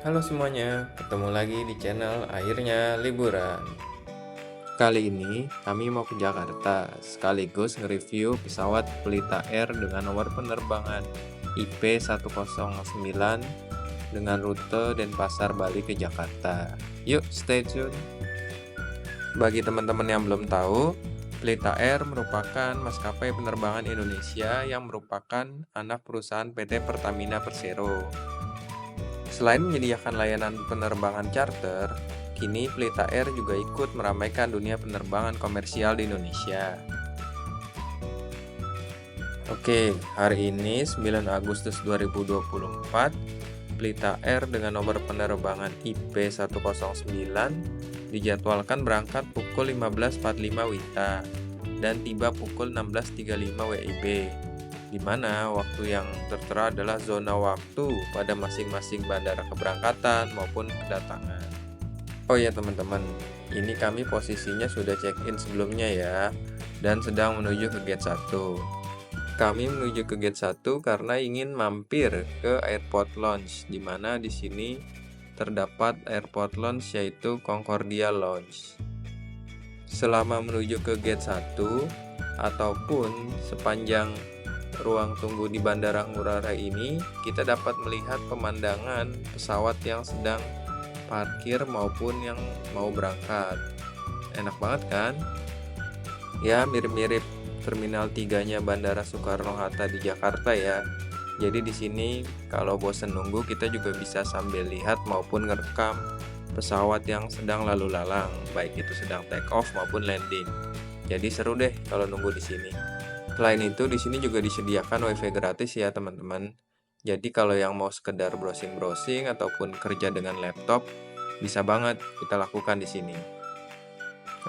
Halo semuanya, ketemu lagi di channel Akhirnya Liburan. Kali ini kami mau ke Jakarta, sekaligus nge-review pesawat Pelita Air dengan nomor penerbangan IP109 dengan rute Denpasar Bali ke Jakarta. Yuk, stay tune. Bagi teman-teman yang belum tahu, Pelita Air merupakan maskapai penerbangan Indonesia yang merupakan anak perusahaan PT Pertamina Persero. Selain menyediakan layanan penerbangan charter, kini Pelita Air juga ikut meramaikan dunia penerbangan komersial di Indonesia. Oke, hari ini 9 Agustus 2024, Pelita Air dengan nomor penerbangan IP109 dijadwalkan berangkat pukul 15.45 WITA dan tiba pukul 16.35 WIB, di mana waktu yang tertera adalah zona waktu pada masing-masing bandara keberangkatan maupun kedatangan. Oh ya teman-teman, ini kami posisinya sudah check-in sebelumnya ya, dan sedang menuju ke gate 1. Kami menuju ke gate 1 karena ingin mampir ke airport lounge, di mana di sini terdapat airport lounge yaitu Concordia Lounge. Selama menuju ke gate 1 ataupun sepanjang ruang tunggu di Bandara Ngurah Rai ini, kita dapat melihat pemandangan pesawat yang sedang parkir maupun yang mau berangkat. Enak banget kan? Ya, mirip-mirip Terminal 3-nya Bandara Soekarno-Hatta di Jakarta ya. Jadi di sini kalau bosan nunggu, kita juga bisa sambil lihat maupun ngerekam pesawat yang sedang lalu lalang, baik itu sedang take off maupun landing. Jadi seru deh kalau nunggu di sini. Selain itu, di sini juga disediakan WiFi gratis ya teman-teman. Jadi kalau yang mau sekedar browsing-browsing ataupun kerja dengan laptop, bisa banget kita lakukan di sini.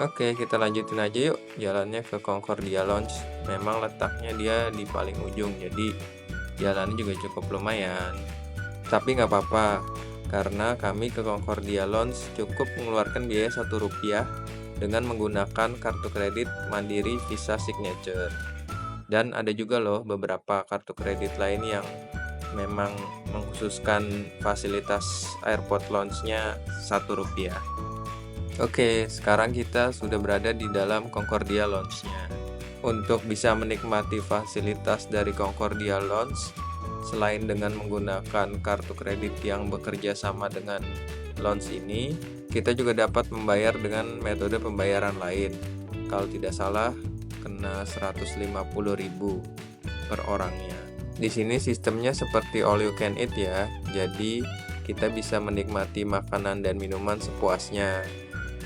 Oke, kita lanjutin aja yuk jalannya ke Concordia Lounge. Memang letaknya dia di paling ujung, jadi jalannya juga cukup lumayan. Tapi nggak apa-apa, karena kami ke Concordia Lounge cukup mengeluarkan biaya Rp1 dengan menggunakan kartu kredit Mandiri Visa Signature. Dan ada juga loh beberapa kartu kredit lain yang memang mengkhususkan fasilitas airport lounge-nya Rp1. Oke, sekarang kita sudah berada di dalam Concordia Lounge-nya. Untuk bisa menikmati fasilitas dari Concordia Lounge, selain dengan menggunakan kartu kredit yang bekerja sama dengan lounge ini, kita juga dapat membayar dengan metode pembayaran lain. Kalau tidak salah, kena 150.000 per orangnya. Di sini sistemnya seperti all you can eat ya. Jadi kita bisa menikmati makanan dan minuman sepuasnya.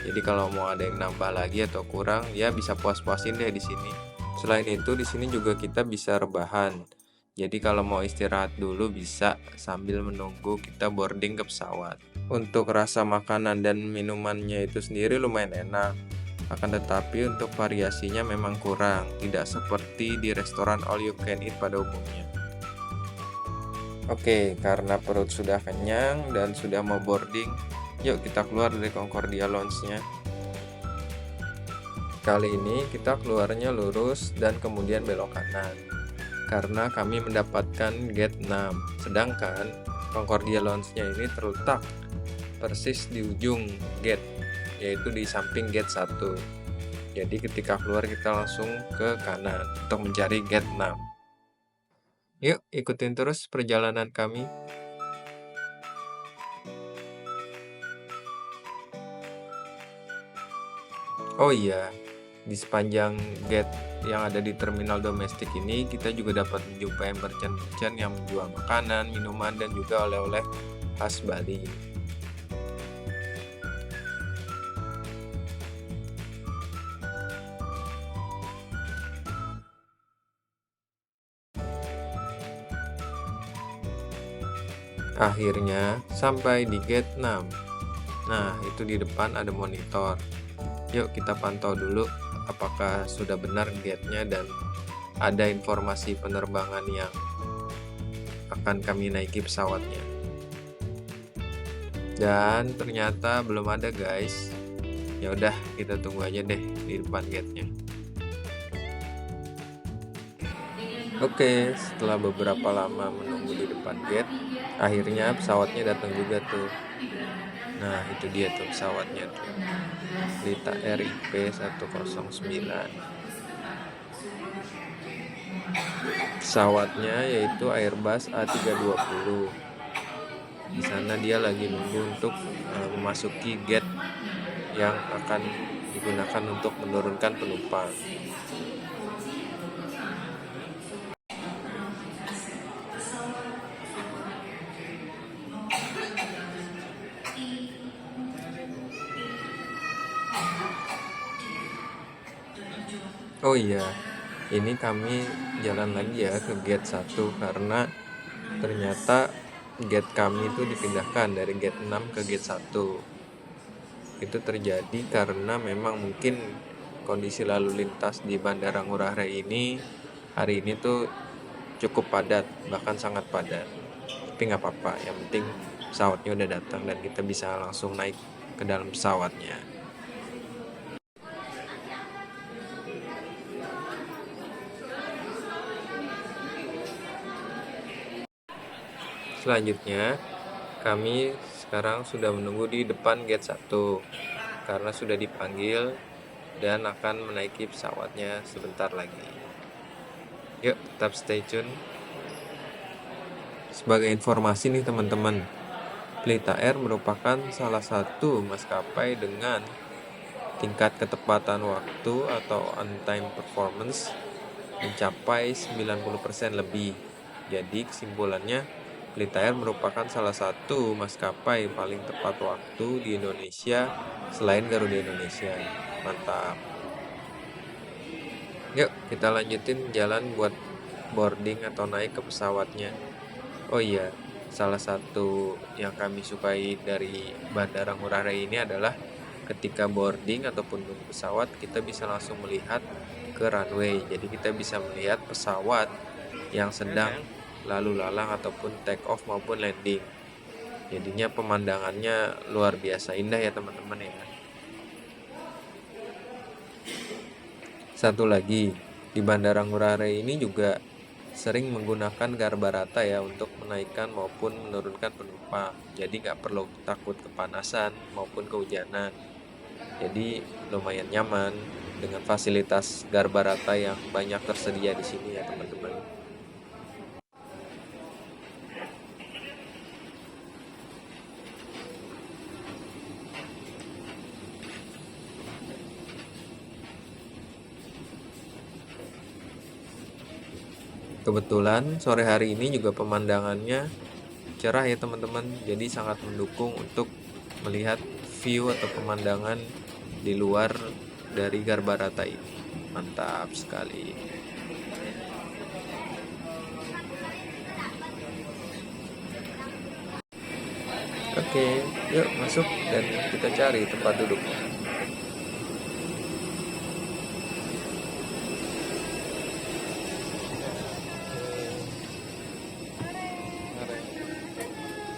Jadi kalau mau ada yang nambah lagi atau kurang, ya bisa puas-puasin deh di sini. Selain itu di sini juga kita bisa rebahan. Jadi kalau mau istirahat dulu bisa sambil menunggu kita boarding ke pesawat. Untuk rasa makanan dan minumannya itu sendiri lumayan enak. Akan tetapi untuk variasinya memang kurang, tidak seperti di restoran all you can eat pada umumnya. Oke, karena perut sudah kenyang dan sudah mau boarding, yuk kita keluar dari Concordia Lounge-nya. Kali ini kita keluarnya lurus dan kemudian belok kanan, karena kami mendapatkan gate 6, sedangkan Concordia Lounge-nya ini terletak persis di ujung gate, yaitu di samping gate 1. Jadi ketika keluar kita langsung ke kanan untuk mencari gate 6. Yuk ikutin terus perjalanan kami. Oh iya, di sepanjang gate yang ada di terminal domestik ini kita juga dapat menjumpai merchant-merchant yang menjual makanan, minuman, dan juga oleh-oleh khas Bali. Akhirnya sampai di gate 6. Nah, itu di depan ada monitor. Yuk kita pantau dulu apakah sudah benar gate-nya dan ada informasi penerbangan yang akan kami naiki pesawatnya. Dan ternyata belum ada guys. Ya udah, kita tunggu aja deh di depan gate-nya. Oke, setelah beberapa lama menunggu di depan gate, akhirnya pesawatnya datang juga tuh. Nah, itu dia tuh pesawatnya tuh. Pelita Air IP-109. Pesawatnya yaitu Airbus A320. Di sana dia lagi nunggu untuk memasuki gate yang akan digunakan untuk menurunkan penumpang. Oh iya, ini kami jalan lagi ya ke gate 1 karena ternyata gate kami itu dipindahkan dari gate 6 ke gate 1. Itu terjadi karena memang mungkin kondisi lalu lintas di Bandara Ngurah Rai ini hari ini tuh cukup padat, bahkan sangat padat. Tapi nggak apa-apa, yang penting pesawatnya udah datang dan kita bisa langsung naik ke dalam pesawatnya. Selanjutnya, kami sekarang sudah menunggu di depan gate 1 karena sudah dipanggil dan akan menaiki pesawatnya sebentar lagi. Yuk, tetap stay tune. Sebagai informasi nih teman-teman, Pelita Air merupakan salah satu maskapai dengan tingkat ketepatan waktu atau on-time performance mencapai 90% lebih. Jadi kesimpulannya, Pelita Air merupakan salah satu maskapai paling tepat waktu di Indonesia selain Garuda Indonesia. Mantap. Yuk, kita lanjutin jalan buat boarding atau naik ke pesawatnya. Oh iya, salah satu yang kami sukai dari Bandara Ngurah Rai ini adalah ketika boarding ataupun nunggu pesawat, kita bisa langsung melihat ke runway. Jadi kita bisa melihat pesawat yang sedang lalu lalang ataupun take off maupun landing. Jadinya pemandangannya luar biasa indah ya teman-teman ya. Satu lagi, di Bandara Ngurah Rai ini juga sering menggunakan garbarata ya untuk menaikkan maupun menurunkan penumpang. Jadi nggak perlu takut kepanasan maupun kehujanan. Jadi lumayan nyaman dengan fasilitas garbarata yang banyak tersedia di sini ya teman-teman. Kebetulan sore hari ini juga pemandangannya cerah ya teman-teman. Jadi sangat mendukung untuk melihat view atau pemandangan di luar dari garbarata ini. Mantap sekali. Oke, yuk masuk dan kita cari tempat duduk.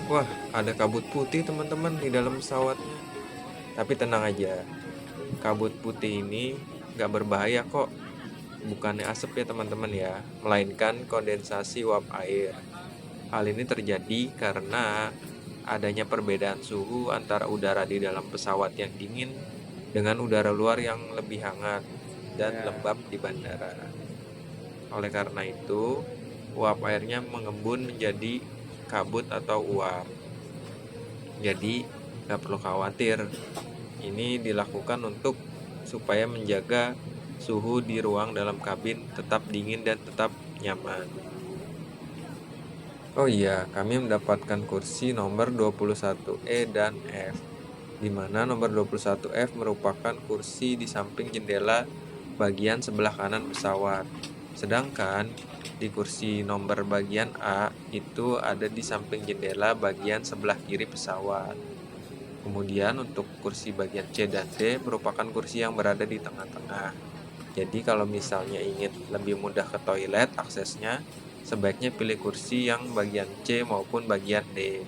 Wah, ada kabut putih teman-teman di dalam pesawatnya. Tapi tenang aja, kabut putih ini gak berbahaya kok. Bukannya asap ya teman-teman ya, melainkan kondensasi uap air. Hal ini terjadi karena adanya perbedaan suhu antara udara di dalam pesawat yang dingin dengan udara luar yang lebih hangat dan lembab di bandara. Oleh karena itu, uap airnya mengembun menjadi kabut atau uap. Jadi, gak perlu khawatir. Ini dilakukan untuk supaya menjaga suhu di ruang dalam kabin tetap dingin dan tetap nyaman. Oh iya, kami mendapatkan kursi nomor 21E dan F, di mana nomor 21F merupakan kursi di samping jendela bagian sebelah kanan pesawat. Sedangkan di kursi nomor bagian A itu ada di samping jendela bagian sebelah kiri pesawat. Kemudian untuk kursi bagian C dan D merupakan kursi yang berada di tengah-tengah. Jadi kalau misalnya ingin lebih mudah ke toilet aksesnya, sebaiknya pilih kursi yang bagian C maupun bagian D.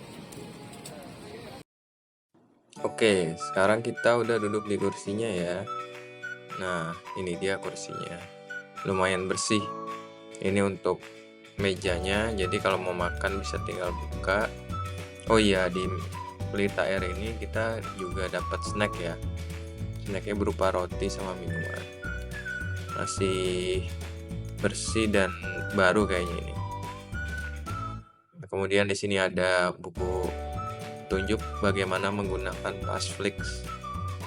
Oke, sekarang kita udah duduk di kursinya ya. Nah, ini dia kursinya. Lumayan bersih. Ini untuk mejanya, jadi kalau mau makan bisa tinggal buka. Oh iya, di Pelita Air ini kita juga dapat snack ya. Snacknya berupa roti sama minuman. Masih bersih dan baru kayaknya ini. Kemudian di sini ada buku tunjuk bagaimana menggunakan Passflix.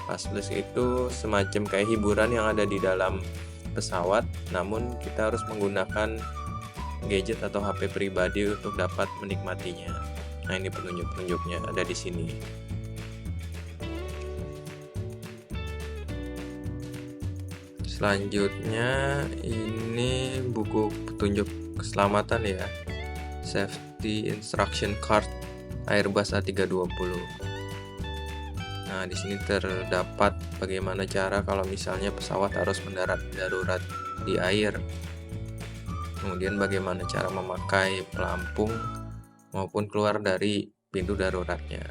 Passflix itu semacam kayak hiburan yang ada di dalam pesawat, namun kita harus menggunakan gadget atau HP pribadi untuk dapat menikmatinya. Nah, ini penunjuk-penunjuknya ada di sini. Selanjutnya ini buku petunjuk keselamatan ya. Safety Instruction Card Airbus A320. Nah, di sini terdapat bagaimana cara kalau misalnya pesawat harus mendarat darurat di air. Kemudian bagaimana cara memakai pelampung maupun keluar dari pintu daruratnya.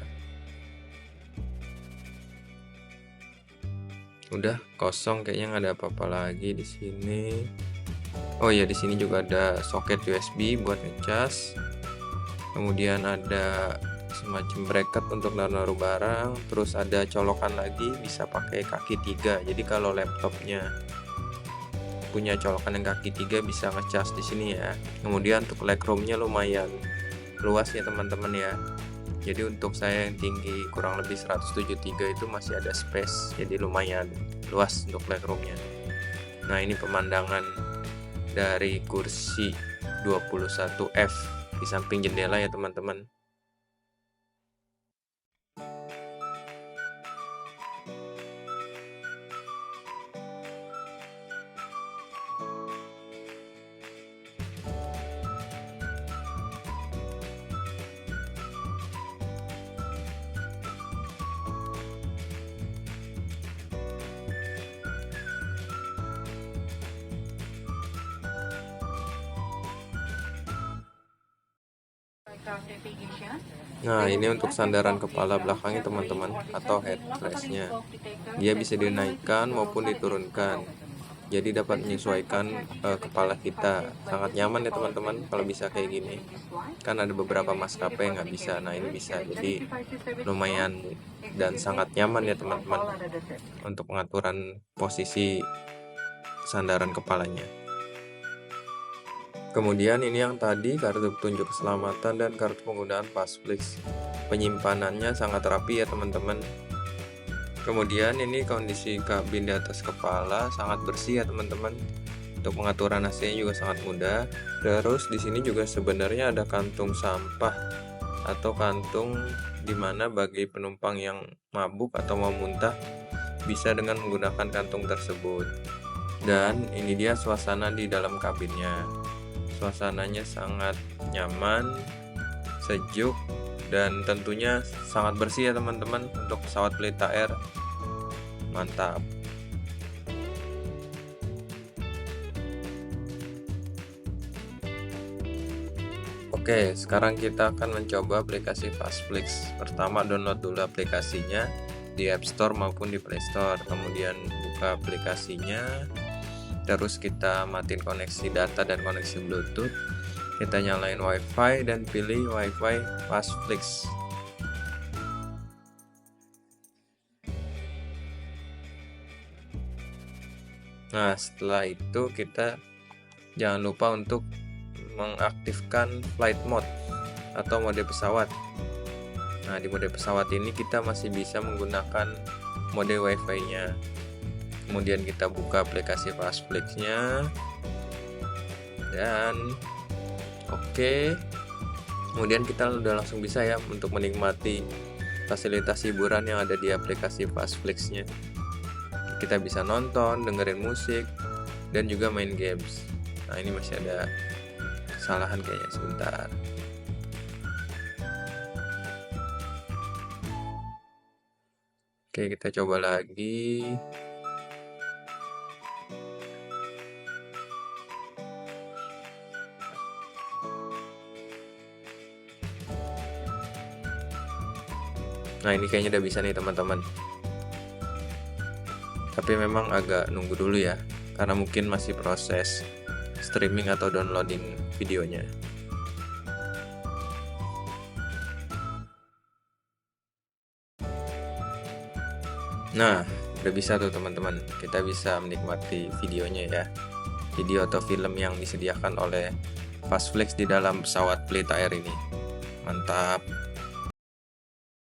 Udah kosong kayaknya, nggak ada apa-apa lagi di sini. Oh ya, di sini juga ada soket USB buat ngecas. Kemudian ada semacam bracket untuk naruh barang, terus ada colokan lagi bisa pakai kaki 3. Jadi kalau laptopnya punya colokan yang kaki 3 bisa ngecas di sini ya. Kemudian untuk legroomnya lumayan luas ya teman-teman ya. Jadi untuk saya yang tinggi kurang lebih 173 itu masih ada space, jadi lumayan luas untuk legroomnya. Nah, ini pemandangan dari kursi 21F di samping jendela ya teman-teman. Nah, ini untuk sandaran kepala belakangnya teman-teman, atau headrestnya. Dia bisa dinaikkan maupun diturunkan, jadi dapat menyesuaikan kepala kita. Sangat nyaman ya teman-teman kalau bisa kayak gini. Kan ada beberapa maskapai yang nggak bisa, nah ini bisa. Jadi lumayan dan sangat nyaman ya teman-teman untuk pengaturan posisi sandaran kepalanya. Kemudian ini yang tadi kartu petunjuk keselamatan dan kartu penggunaan Passflix. Penyimpanannya sangat rapi ya teman-teman. Kemudian ini kondisi kabin di atas kepala sangat bersih ya teman-teman. Untuk pengaturan AC-nya juga sangat mudah. Terus di sini juga sebenarnya ada kantung sampah atau kantung dimana bagi penumpang yang mabuk atau mau muntah bisa dengan menggunakan kantung tersebut. Dan ini dia suasana di dalam kabinnya. Suasananya sangat nyaman, sejuk, dan tentunya sangat bersih ya teman-teman untuk pesawat Pelita Air. Mantap. Oke, sekarang kita akan mencoba aplikasi Passflix. Pertama, download dulu aplikasinya di App Store maupun di Play Store. Kemudian buka aplikasinya. Terus kita matiin koneksi data dan koneksi Bluetooth. Kita nyalain WiFi dan pilih WiFi Passflix. Nah, setelah itu kita jangan lupa untuk mengaktifkan flight mode atau mode pesawat. Nah, di mode pesawat ini kita masih bisa menggunakan mode WiFi-nya. Kemudian kita buka aplikasi Passflix-nya dan oke. Kemudian kita udah langsung bisa ya untuk menikmati fasilitas hiburan yang ada di aplikasi Passflix-nya. Kita bisa nonton, dengerin musik, dan juga main games. Nah, ini masih ada kesalahan kayaknya, sebentar. Oke, kita coba lagi. Nah, ini kayaknya udah bisa nih teman-teman. Tapi memang agak nunggu dulu ya, karena mungkin masih proses streaming atau downloading videonya. Nah, udah bisa tuh teman-teman, kita bisa menikmati videonya ya. Video atau film yang disediakan oleh Fastflix di dalam pesawat Pelita Air ini. Mantap.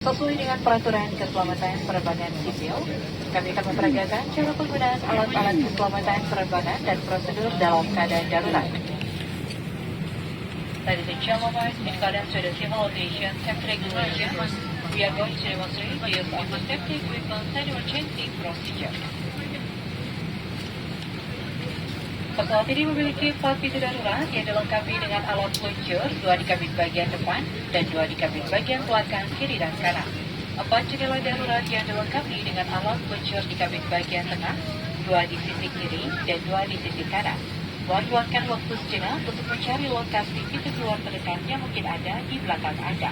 Sesuai dengan peraturan keselamatan penerbangan sipil, kami akan memperagakan cara penggunaan alat-alat keselamatan penerbangan dan prosedur dalam keadaan darurat. Ladies and gentlemen, in accordance with the Civil Aviation Safety Regulations, we are going to demonstrate the use of the safety equipment and emergency procedure. Pesawat ini memiliki 4 pintu darurat yang dilengkapi dengan alat peluncur, 2 di kabin bagian depan dan 2 di kabin bagian belakang kiri dan kanan. 4 jendela darurat yang dilengkapi dengan alat peluncur di kabin bagian tengah, 2 di sisi kiri dan 2 di sisi kanan. Luangkan waktu sejenak untuk mencari lokasi pintu keluar terdekat yang mungkin ada di belakang Anda.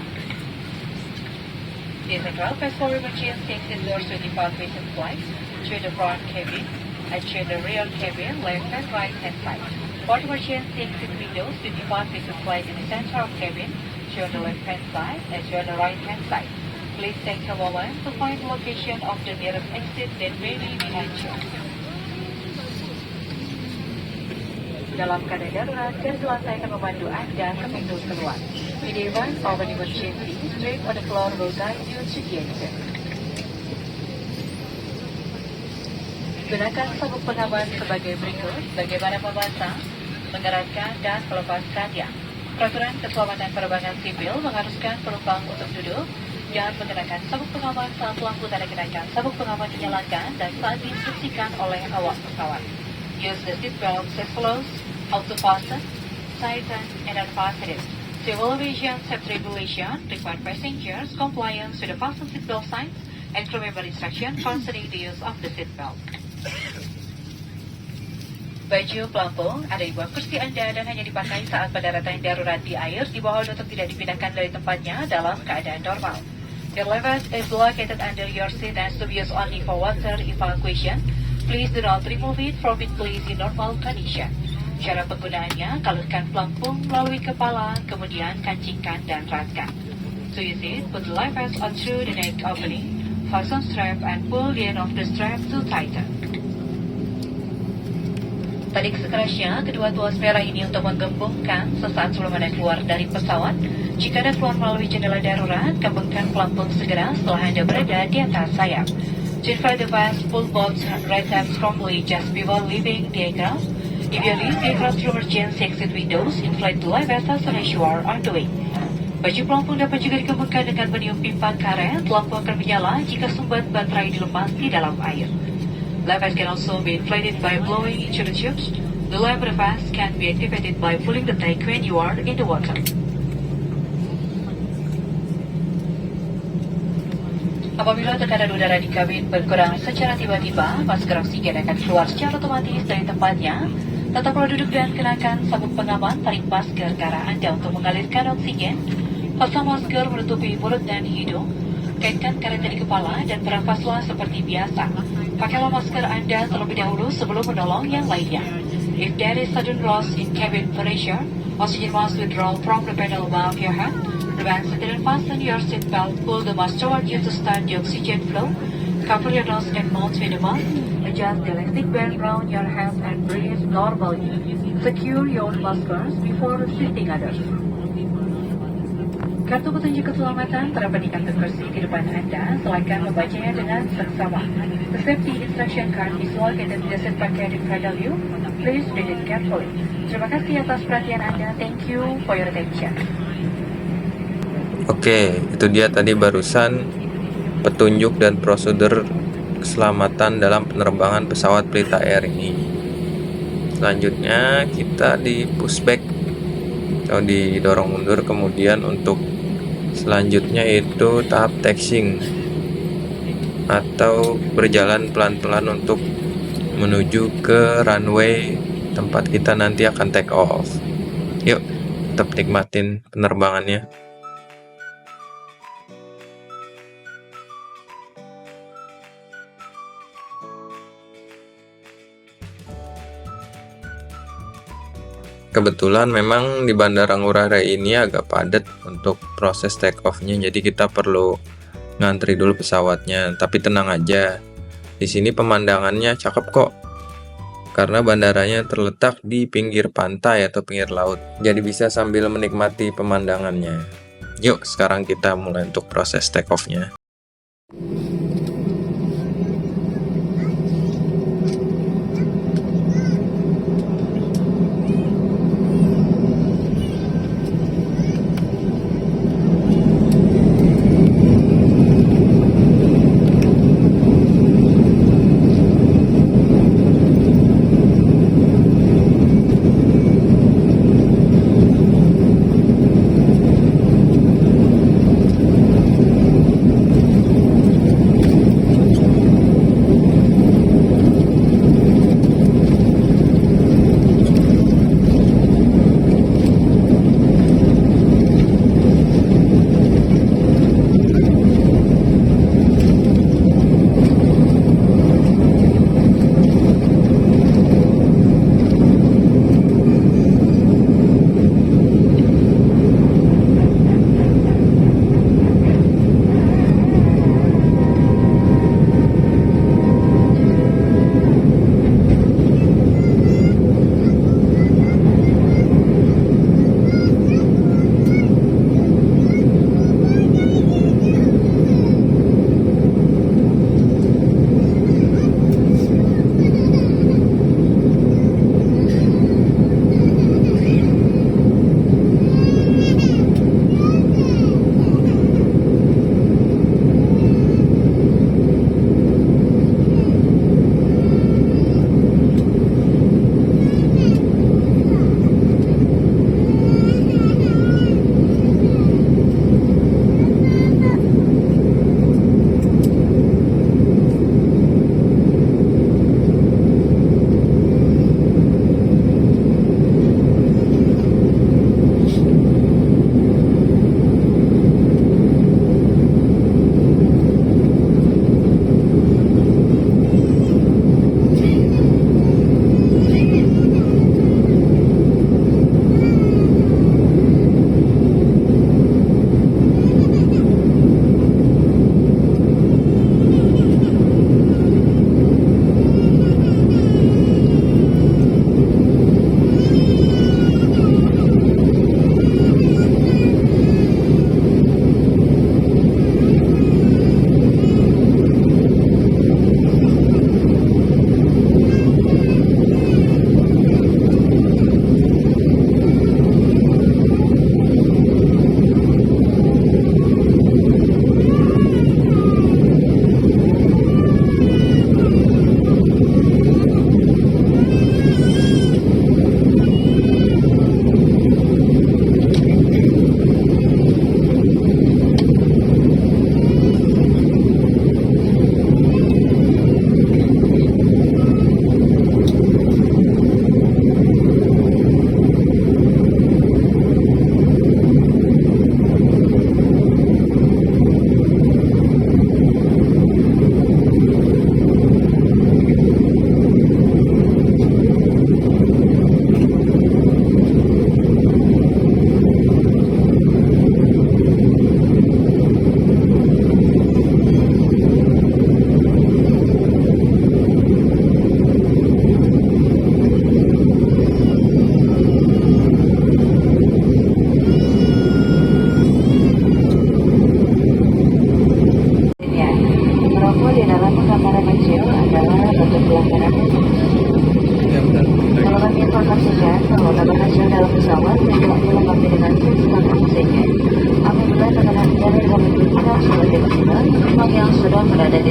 The central passenger emergency exit doors 25 facing flights through the front cabin and through the rear cabin, left and right hand side. Port emergency exit windows 25 facing flight in the central cabin through the left hand side and through the right hand side. Please take a moment to find the location of the nearest exit that may be behind you. Dalam keadaan darurat, garis lantai akan membantu Anda ke pintu keluar. In the event of an emergency, straight on the floor will guide you to the exit. Gunakan sabuk pengaman sebagai berikut: bagaimana memasang, mengeratkan, dan melepaskannya. Peraturan keselamatan penerbangan sipil mengharuskan penumpang untuk duduk dan mengenakan sabuk pengaman saat lampu tanda kenaikan sabuk pengaman dinyalakan dan saat diinstruksikan oleh awak pesawat. Use the seat belt as follows: auto fasten, tighten, and unfasten it. Civil aviation safety regulation require passengers compliance with the fasten seat belt signs and crew member instruction concerning the use of the seat belt. Baju pelampung ada di bawah kursi Anda dan hanya dipakai saat pendaratan darurat di air. Dimohon untuk tidak dipindahkan dari tempatnya dalam keadaan normal. Your lever is located under your seat and to be used only for water evacuation. Please do not remove it from its place in normal condition. Cara penggunaannya, kalurkan pelampung melalui kepala, kemudian kancingkan dan eratkan. To use it, put the life vest on through the neck opening, fasten strap and pull the end of the strap to tighten. Tarik sekerasnya kedua tuas merah ini untuk menggembungkan sesaat sebelum Anda keluar dari pesawat. Jika Anda keluar melalui jendela darurat, gembungkan pelampung segera setelah Anda berada di atas sayap. To inflate the vest, pull both right tabs strongly just before leaving the aircraft. If you leave the aircraft through emergency exit windows, inflate the life vest as soon as you are on the way. Baju pelampung dapat juga dikembangkan dengan meniup pipa karet. Lampu akan menyala jika sumbat baterai dilepas di dalam air. Life vest can also be inflated by blowing into the tubes. The life vest can be activated by pulling the tank when you are in the water. Apabila tekanan udara di kabin berkurang secara tiba-tiba, masker oksigen akan keluar secara otomatis dari tempatnya. Tetaplah duduk dan kenakan sabuk pengaman, tarik masker ke arah Anda untuk mengalirkan oksigen. Pasang masker menutupi mulut dan hidung. Kaitkan karetnya di kepala dan bernafaslah seperti biasa. Pakailah masker Anda terlebih dahulu sebelum menolong yang lainnya. If there is sudden loss in cabin pressure, oxygen must withdraw from the pedal above your head. Prevent and fasten your seatbelt. Pull the mask toward you to start the oxygen flow. Cover your nose and mouth with the mask. Adjust the elastic band around your hands and breathe normally. Secure your maskers before assisting others. Kartu petunjuk keselamatan terdapat di kantung kursi di depan Anda. Silakan membacanya dengan seksama. The safety instruction card is located in the seat pocket in front of you. Please read it carefully. Terima kasih atas perhatian Anda. Thank you for your attention. Oke, itu dia tadi barusan petunjuk dan prosedur keselamatan dalam penerbangan pesawat Pelita Air ini. Selanjutnya kita di pushback atau didorong mundur, kemudian untuk selanjutnya itu tahap taxiing atau berjalan pelan-pelan untuk menuju ke runway tempat kita nanti akan take off. Yuk, tetap nikmatin penerbangannya. kebetulan memang di Bandara Ngurah Rai ini agak padat untuk proses take off-nya, jadi kita perlu ngantri dulu pesawatnya. Tapi tenang aja, di sini pemandangannya cakep kok. Karena bandaranya terletak di pinggir pantai atau pinggir laut, jadi bisa sambil menikmati pemandangannya. Yuk, sekarang kita mulai untuk proses take off-nya.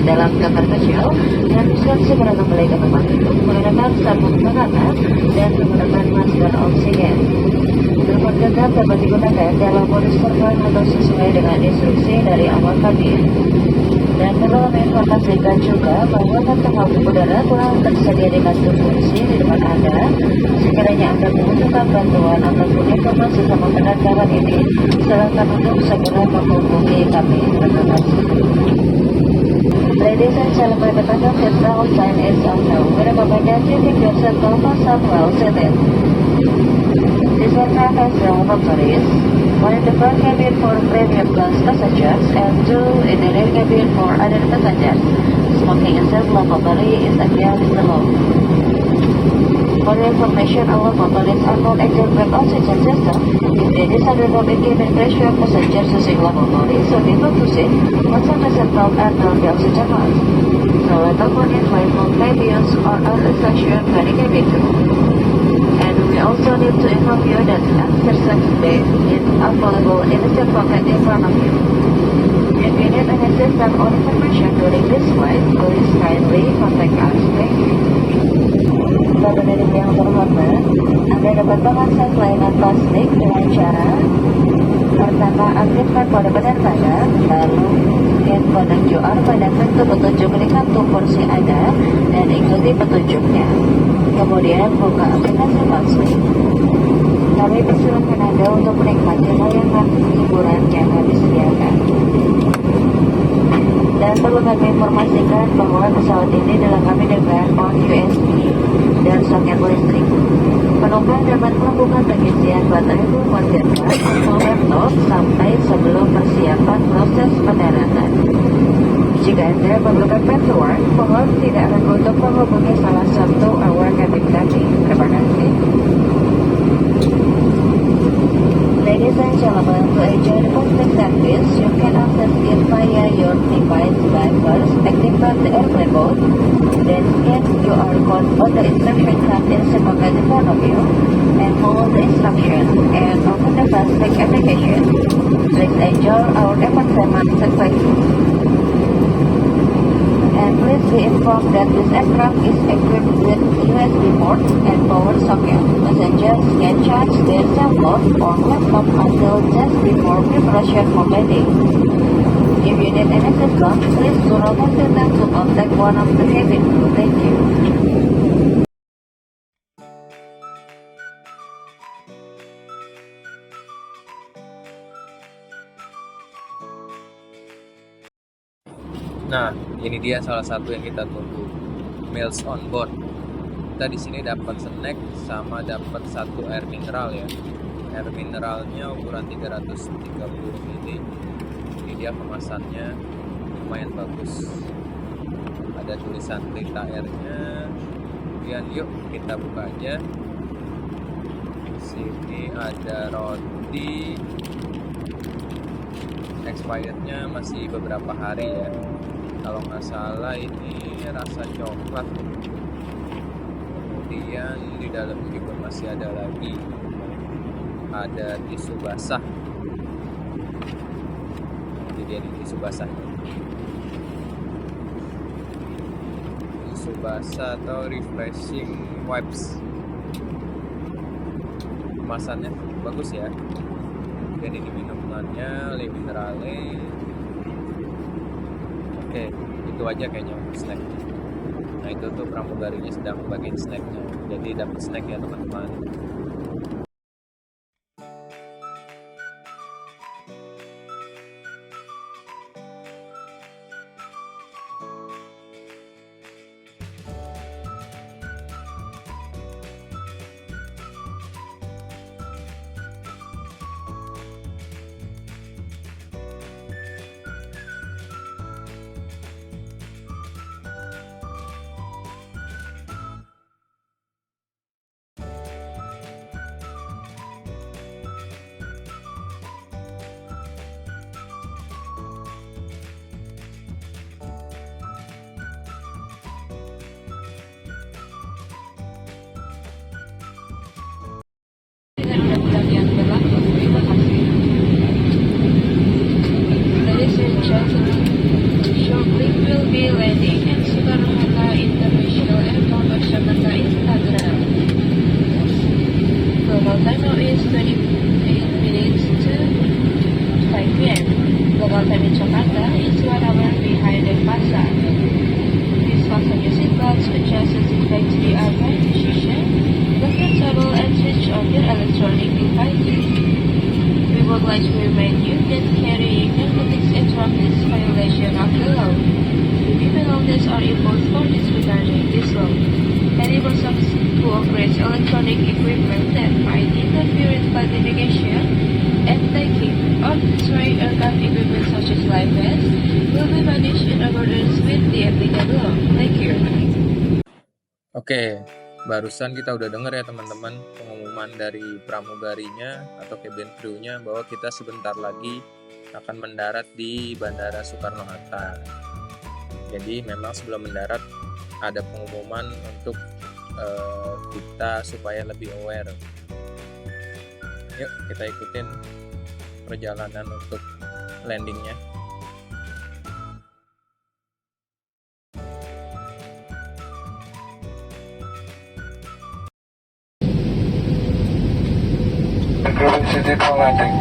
dalam kamar kecil dan bisa segera kembali ke tempat itu menggunakan sabun pengaman dan menggunakan masker oksigen. Telepon genggam dapat digunakan dalam modus terbang atau sesuai dengan instruksi dari awak kabin. Dan perlu kami informasikan juga bahwa kantong lampu udara telah tersedia di kantor polisi di depan Anda. Sekiranya Anda membutuhkan bantuan ataupun informasi sama penerbangan ini, silakan untuk segera menghubungi kami. Terima kasih. Ladies and gentlemen, the conductor travel sign is unknown. Whenever by dancing, take yourself to Samuel Seven. This will travel through Motoris, one in the front cabin for premium class passengers and two in the rear cabin for other passengers. Smoking in self-lavatory is against the law. For your information, our motorists are not exempt oxygen system. If there is a drop in cabin pressure, passengers using lavatory should be focusing on some central and the oxygen mask. So let us modify from previous or other section by the cabin crew. And we also need to inform you that exercise bed is available in the seat pocket in front of you. If you need any assistance or information during this flight, please kindly contact us. Thank you. Pada hadirin yang terhormat, Anda dapat mengakses layanan plastik dengan cara pertama, aktifkan kode penerbangan, lalu scan kode QR pada pintu petunjuk di kartu kursi Anda dan ikuti petunjuknya. Kemudian buka aplikasi plastik. Kami persilakan Anda untuk menikmati layanan hiburan yang kami sediakan. Dan perlu kami informasikan bahwa pesawat ini dilengkapi dengan port USB dan soket listrik. Penumpang dapat melakukan pengisian baterai kondenser atau laptop sampai sebelum persiapan proses pendaratan. Jika Anda memerlukan bantuan, mohon tidak ragu untuk menghubungi salah satu awak kabin kami. Terima kasih. Ladies and gentlemen, to enjoy the plastic service, you can access it via your device by first activate the airplane mode, then scan QR code on the instruction card in the pocket in front of you, and follow the instruction and open the plastic application. Please enjoy our entertainment services. And please be informed that this aircraft is equipped with USB port and power socket. Passengers can charge their cell phone or laptop until just before preparation for landing. If you need any assistance, please do not hesitate to contact one of the cabin crew. Thank you. Nah, ini dia salah satu yang kita tunggu, meals on board. Kita di sini dapat snack sama dapat satu air mineral ya. Air mineralnya ukuran 330 ml. Ini dia kemasannya, lumayan bagus. Ada tulisan Pelita Air-nya. Kemudian yuk kita buka aja. Di sini ada roti. Expirednya masih beberapa hari ya. Kalau nggak salah ini rasa coklat. Kemudian di dalam juga masih ada lagi, ada tisu basah. Jadi ini tisu basah. Tisu basah atau refreshing wipes. Kemasannya bagus ya. Dan ini minumannya Le Minerale. Oke, itu aja kayaknya untuk snack. Nah itu tuh pramugarinya sedang bagiin snacknya. Jadi dapat snack ya teman-teman. Shortly will be landing at Soekarno-Hatta International Airport of Jakarta, Instagram. Global time now is 28 minutes to 5 p.m. Global time in Jakarta is 1 hour behind Denpasar. Please fasten your seatbelts, adjust your seat back to the upright position, lock your table and switch on your electronic devices. We would like to remind you that carrying narcotics and drugs is violation of the law. If you belong to police are involved for disregarding this law. Any persons who operates electronic equipment that might interfere with classification and taking or destroying aircraft equipment such as live vests will be punished in accordance with the applicable law. Thank you. Oke, barusan kita udah dengar ya teman-teman pengumuman dari pramugarinya atau cabin crew-nya bahwa kita sebentar lagi akan mendarat di Bandara Soekarno-Hatta. Jadi memang sebelum mendarat ada pengumuman untuk kita supaya lebih aware. Yuk kita ikutin perjalanan untuk landingnya. City for landing.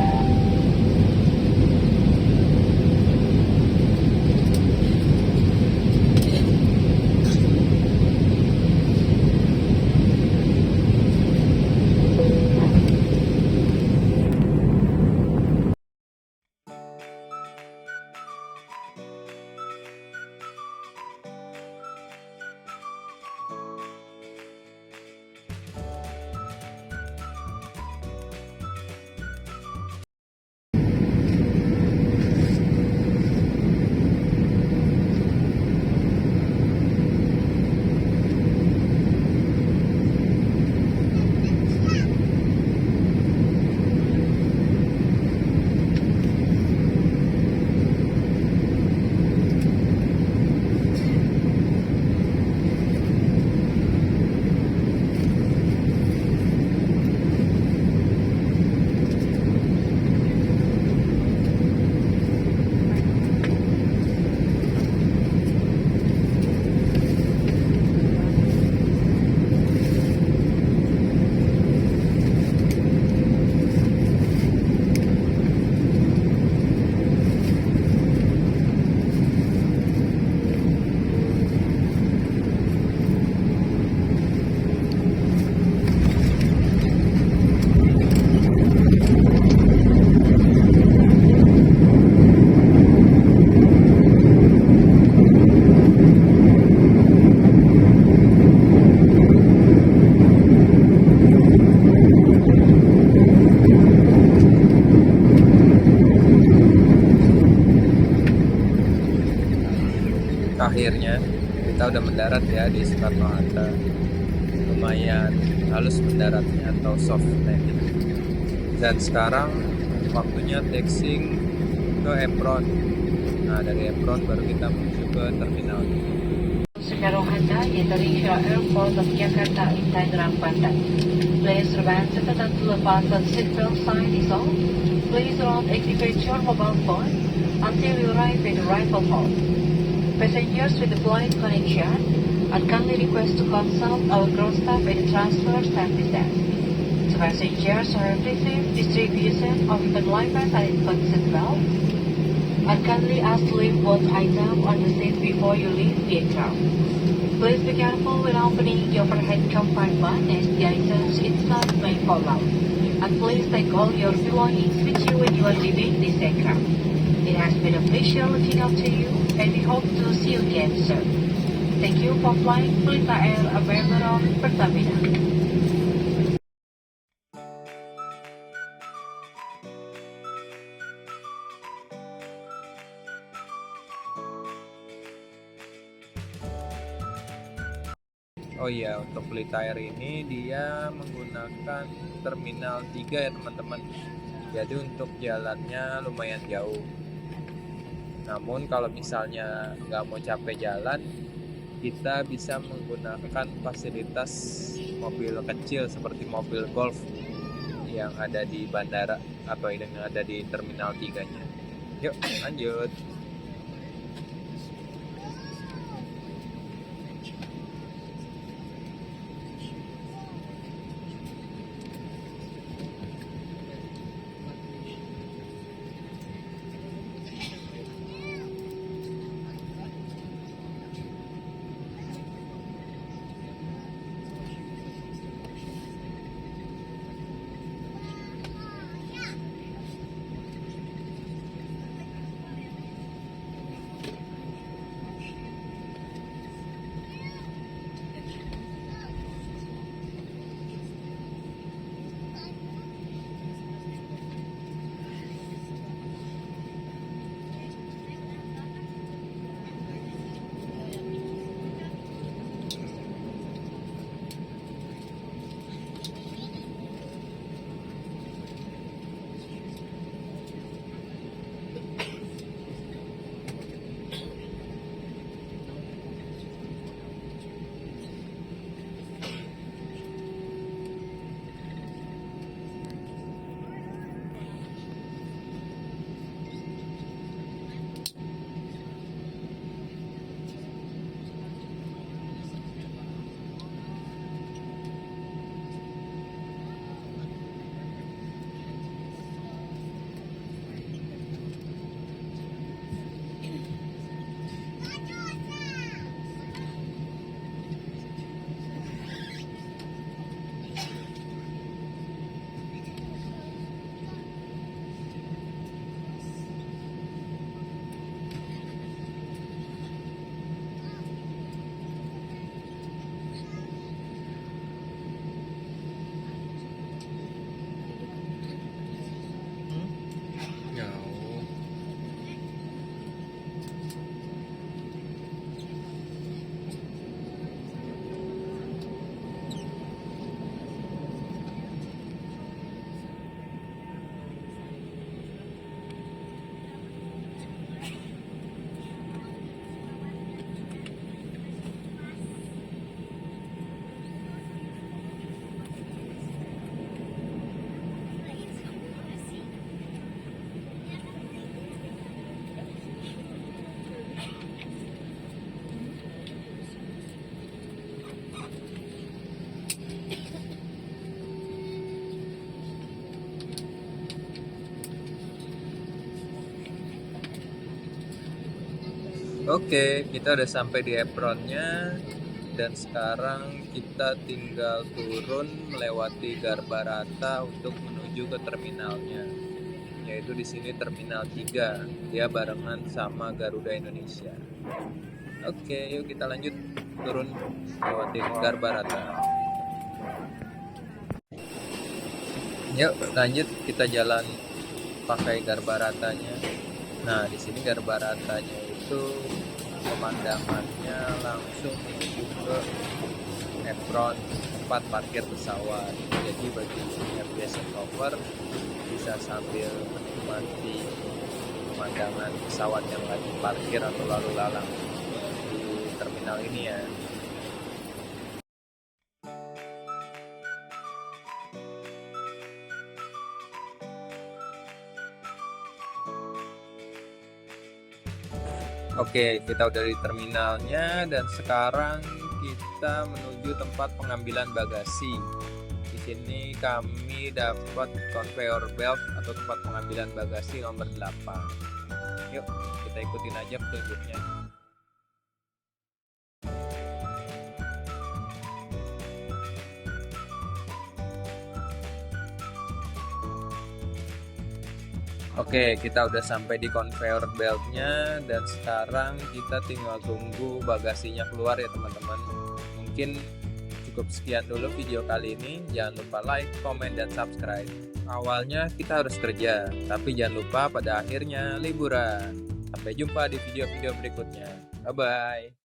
Akhirnya kita udah mendarat ya di Soekarno-Hatta. Lumayan halus mendaratnya atau soft landing. Dan sekarang waktunya taxiing ke apron. Nah dari apron baru kita menuju ke terminal. Soekarno-Hatta International Airport of Jakarta in Tangerang, Banten. Please remain seated until the fasten seatbelt sign is on. Please do not activate your mobile phone until you arrive at the arrival hall. Passengers with the flight connection are kindly request to consult our ground staff at the transfer service desk. To passengers who have received distribution of consignment and consent belt, are kindly asked to leave both items on the seat before you leave the aircraft. Please be careful when opening the overhead compartment as the items inside may fall out. And please take all your belongings with you when you are leaving this aircraft. It has been a pleasure looking after you, and we hope to see you again soon. Thank you for flying Pelita Air Bandara Pertamina. Oh iya, untuk Pelita Air ini dia menggunakan Terminal 3 ya teman-teman. Jadi untuk jalannya lumayan jauh. Namun kalau misalnya nggak mau capek jalan, kita bisa menggunakan fasilitas mobil kecil seperti mobil golf yang ada di bandara atau yang ada di Terminal 3-nya. Yuk lanjut. Oke, kita udah sampai di apronnya dan sekarang kita tinggal turun melewati Garbarata untuk menuju ke terminalnya. Yaitu di sini Terminal 3, dia barengan sama Garuda Indonesia. Oke, yuk kita lanjut turun melewati Garbarata. Yuk lanjut kita jalan pakai Garbaratanya. Nah, di sini Garbaratanya itu pemandangannya langsung menuju ke apron tempat parkir pesawat. Jadi bagi aviation lover bisa sambil menikmati pemandangan pesawat yang lagi parkir atau lalu lalang di terminal ini ya. Oke, kita udah di terminalnya dan sekarang kita menuju tempat pengambilan bagasi. Di sini kami dapat conveyor belt atau tempat pengambilan bagasi nomor 8. Yuk, kita ikutin aja petunjuknya. Oke, kita udah sampai di conveyor beltnya dan sekarang kita tinggal tunggu bagasinya keluar ya teman-teman. Mungkin cukup sekian dulu video kali ini. Jangan lupa like, komen, dan subscribe. Awalnya kita harus kerja, tapi jangan lupa pada akhirnya liburan. Sampai jumpa di video-video berikutnya. Bye-bye.